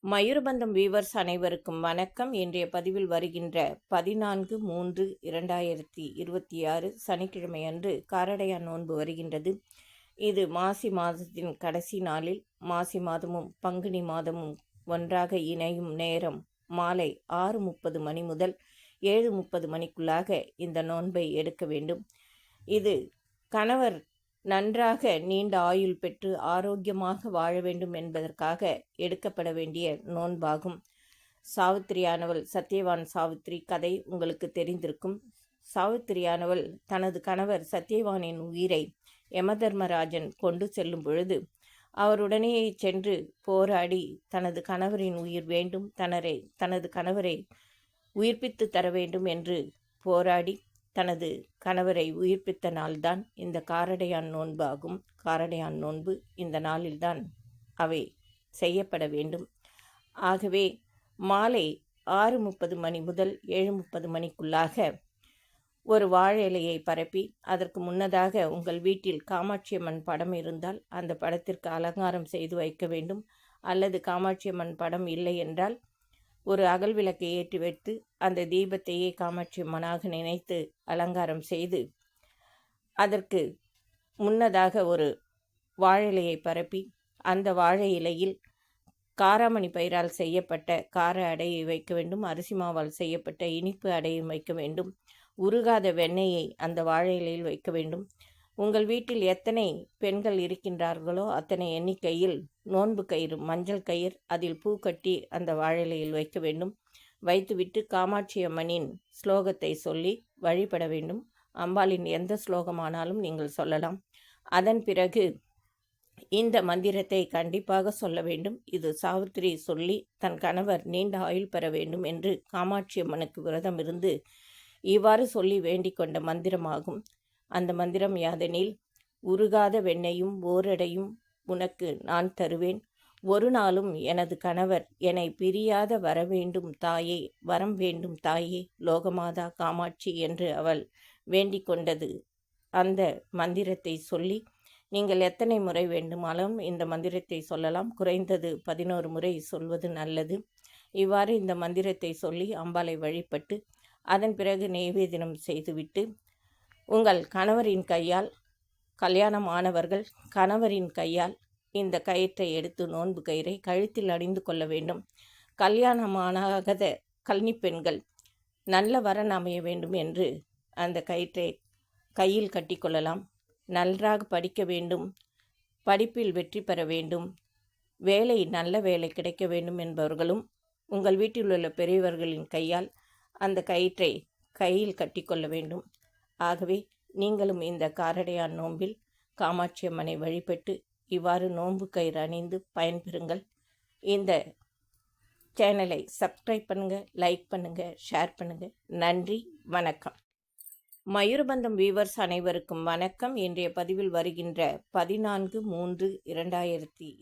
மயூரபந்தம் viewers அனைவருக்கும் வணக்கம். இன்றைய பதிவில் வருகின்ற 14/3/2026 சனிக்கிழமை அன்று காரடையான் நோன்பு வருகின்றது. இது மாசி மாதத்தின் கடைசி நாளில் மாசி மாதமும் பங்குனி மாதமும் ஒன்றாக இணையும் நேரம் மாலை 6:30 மணி முதல் 7:30 மணிக்குள்ளாக இந்த நோன்பை எடுக்க வேண்டும். இது கணவர் நன்றாக நீண்ட ஆயுள் பெற்று ஆரோக்கியமாக வாழ வேண்டும் என்பதற்காக எடுக்கப்பட வேண்டிய நோன்பாகும். சாவித்திரியானவள், சத்தியவான் சாவித்திரி கதை உங்களுக்கு தெரிந்திருக்கும். சாவித்திரியானவள் தனது கணவர் சத்தியவானின் உயிரை யமதர்மராஜன் கொண்டு செல்லும் பொழுது அவருடனே சென்று போராடி தனது கணவரின் உயிர் வேண்டும், தனது கணவரை உயிர்ப்பித்து தர வேண்டும் என்று போராடி தனது கணவரை உயிர்ப்பித்த நாள்தான் இந்த காரடையான் நோன்பாகும். காரடையான் நோன்பு இந்த நாளில்தான் அவை செய்யப்பட வேண்டும். ஆகவே மாலை 6:30 மணி முதல் 7:30 மணிக்குள்ளாக ஒரு வாழை இலையை பரப்பி அதற்கு முன்னதாக உங்கள் வீட்டில் காமாட்சியம்மன் படம் இருந்தால் அந்த படத்திற்கு அலங்காரம் செய்து வைக்க வேண்டும். அல்லது காமாட்சியம்மன் படம் இல்லை என்றால் ஒரு அகல் விளக்கை ஏற்றி வைத்து அந்த தீபத்தையே காமாட்சியம்மனாக நினைத்து அலங்காரம் செய்து அதற்கு முன்னதாக ஒரு வாழை இலையை பரப்பி அந்த வாழை இலையில் காராமணி பயிரால் செய்யப்பட்ட கார அடையை வைக்க வேண்டும். அரிசி மாவால் செய்யப்பட்ட இனிப்பு அடையை வைக்க வேண்டும். உருகாத வெண்ணெயை அந்த வாழை இலையில் வைக்க வேண்டும். உங்கள் வீட்டில் எத்தனை பெண்கள் இருக்கின்றார்களோ அத்தனை எண்ணிக்கையில் நோன்பு கயிறு, மஞ்சள் கயிறு, அதில் பூ கட்டி அந்த வாழலையில் வைக்க வேண்டும். வைத்துவிட்டு காமாட்சி அம்மனின் ஸ்லோகத்தை சொல்லி வழிபட வேண்டும். அம்பாளின் எந்த ஸ்லோகமானாலும் நீங்கள் சொல்லலாம். அதன் பிறகு இந்த மந்திரத்தை கண்டிப்பாக சொல்ல வேண்டும். இது சாவித்திரி சொல்லி தன் கணவர் நீண்ட ஆயுள் பெற வேண்டும் என்று காமாட்சி அம்மனுக்கு விரதம் இருந்து இவ்வாறு சொல்லி வேண்டிக் கொண்ட மந்திரமாகும். அந்த மந்திரம் யாதெனில், உருகாத வெண்ணையும் ஓரடையும் உனக்கு நான் தருவேன். ஒரு நாளும் எனது கணவர் என்னை பிரியாத வரம் வேண்டும் தாயே லோகமாதா காமாட்சி என்று அவள் வேண்டிக் கொண்டது. அந்த மந்திரத்தை சொல்லி நீங்கள் எத்தனை முறை வேண்டுமானாலும் இந்த மந்திரத்தை சொல்லலாம். குறைந்தது 11 முறை சொல்வது நல்லது. இவ்வாறு இந்த மந்திரத்தை சொல்லி அம்பாளை வழிபட்டு அதன் பிறகு நெய்வேத்தியம் செய்துவிட்டு உங்கள் கணவரின் கையால், கல்யாணமானவர்கள் கணவரின் கையால் இந்த கயிற்றை எடுத்து, நோன்பு கயிறை கழுத்தில் அணிந்து கொள்ள வேண்டும். கல்யாணமானாத கன்னி பெண்கள் நல்ல வரன் அமைய வேண்டும் என்று அந்த கயிற்றை கையில் கட்டிக்கொள்ளலாம். நன்றாக படிக்க வேண்டும், படிப்பில் வெற்றி பெற வேண்டும், நல்ல வேலை கிடைக்க வேண்டும் என்பவர்களும் உங்கள் வீட்டில் உள்ள பெரியவர்களின் கையால் அந்த கயிற்றை கையில் கட்டிக்கொள்ள வேண்டும். ஆகவே நீங்களும் இந்த காரடையான் நோன்பில் காமாட்சி அம்மனை வழிபட்டு இவ்வாறு நோன்பு கயிறு அணிந்து பயன்பெறுங்கள். இந்த சேனலை சப்ஸ்கிரைப் பண்ணுங்கள், லைக் பண்ணுங்கள், ஷேர் பண்ணுங்கள். நன்றி, வணக்கம். மயூரபந்தம் வீவர்ஸ் அனைவருக்கும் வணக்கம். இன்றைய பதிவில் வருகின்ற 14/3/2026